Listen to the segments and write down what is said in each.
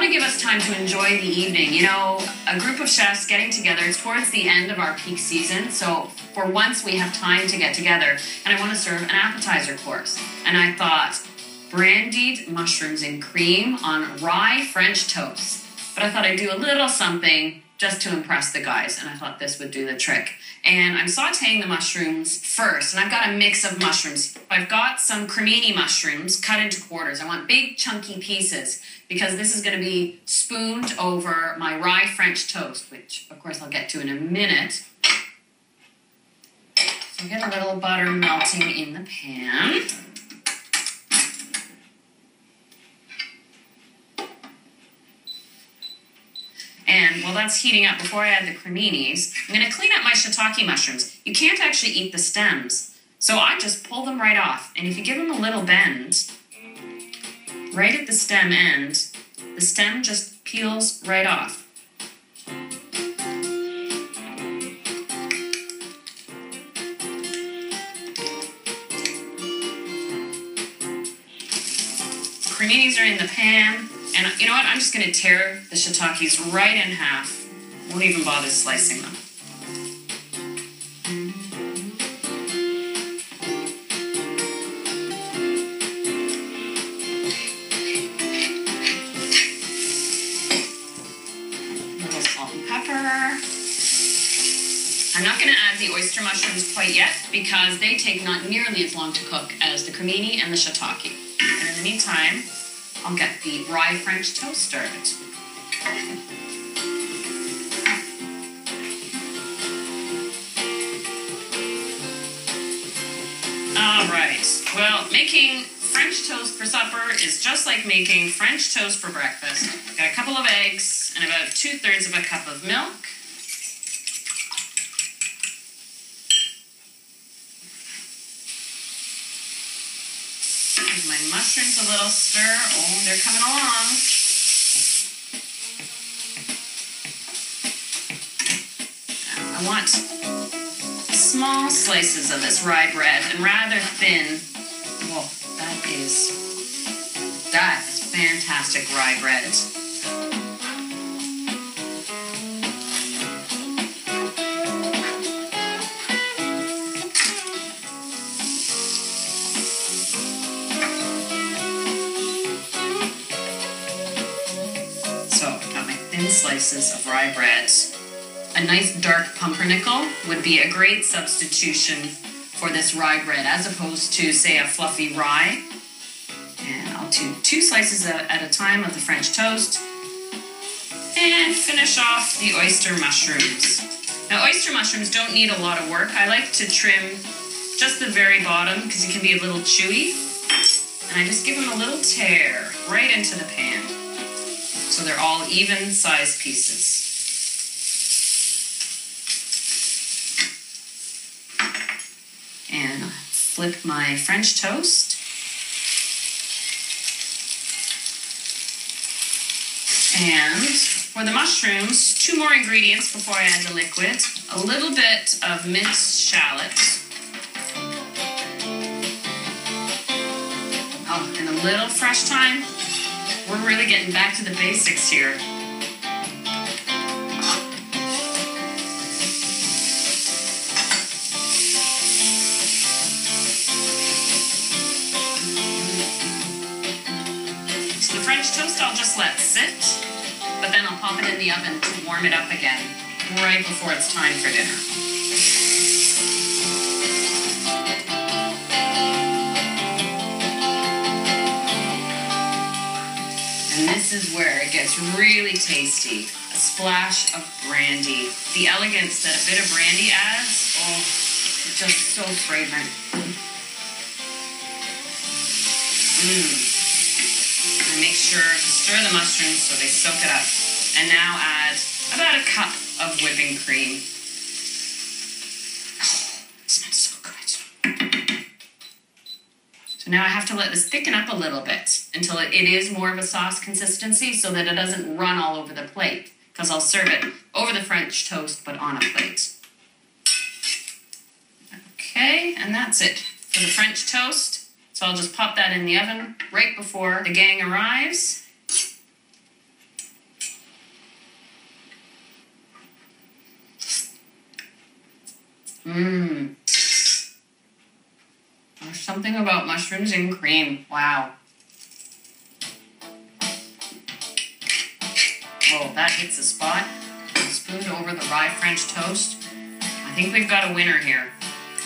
want to give us time to enjoy the evening. You know, a group of chefs getting together towards the end of our peak season, so for once we have time to get together, and I want to serve an appetizer course. And I thought, brandied mushrooms and cream on rye French toast. But I thought I'd do a little something just to impress the guys, and I thought this would do the trick. And I'm sauteing the mushrooms first, and I've got a mix of mushrooms. I've got some cremini mushrooms cut into quarters. I want big chunky pieces because this is going to be spooned over my rye French toast, which of course I'll get to in a minute. So get a little butter melting in the pan. And while that's heating up, before I add the creminis, I'm going to clean up my shiitake mushrooms. You can't actually eat the stems, so I just pull them right off. And if you give them a little bend, right at the stem end, the stem just peels right off. Creminis are in the pan. And you know what? I'm just going to tear the shiitakes right in half. Won't even bother slicing them. A little salt and pepper. I'm not going to add the oyster mushrooms quite yet because they take not nearly as long to cook as the cremini and the shiitake. And in the meantime, I'll get the rye French toast started. All right. Well, making French toast for supper is just like making French toast for breakfast. Got a couple of eggs and about 2/3 of a cup of milk. Give my mushrooms a little stir. Oh, they're coming along. Now, I want small slices of this rye bread and rather thin. Whoa, that is fantastic rye bread. Slices of rye bread. A nice dark pumpernickel would be a great substitution for this rye bread as opposed to, say, a fluffy rye. And I'll do 2 slices at a time of the French toast and finish off the oyster mushrooms. Now, oyster mushrooms don't need a lot of work. I like to trim just the very bottom because it can be a little chewy. And I just give them a little tear right into the pan. So they're all even-sized pieces. And flip my French toast. And for the mushrooms, 2 more ingredients before I add the liquid. A little bit of minced shallot. Oh, and a little fresh thyme. We're really getting back to the basics here. So the French toast I'll just let sit, but then I'll pop it in the oven to warm it up again right before it's time for dinner. And this is where it gets really tasty. A splash of brandy. The elegance that a bit of brandy adds, oh, it's just so fragrant. And make sure to stir the mushrooms so they soak it up. And now add about a cup of whipping cream. Oh, it smells so good. So now I have to let this thicken up a little bit until it is more of a sauce consistency so that it doesn't run all over the plate, because I'll serve it over the French toast but on a plate. Okay, and that's it for the French toast. So I'll just pop that in the oven right before the gang arrives. Mmm. There's something about mushrooms and cream. Wow. Whoa, that hits the spot. Spoon over the rye French toast. I think we've got a winner here.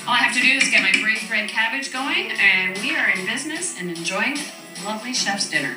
All I have to do is get my braised red cabbage going, and we are in business and enjoying lovely chef's dinner.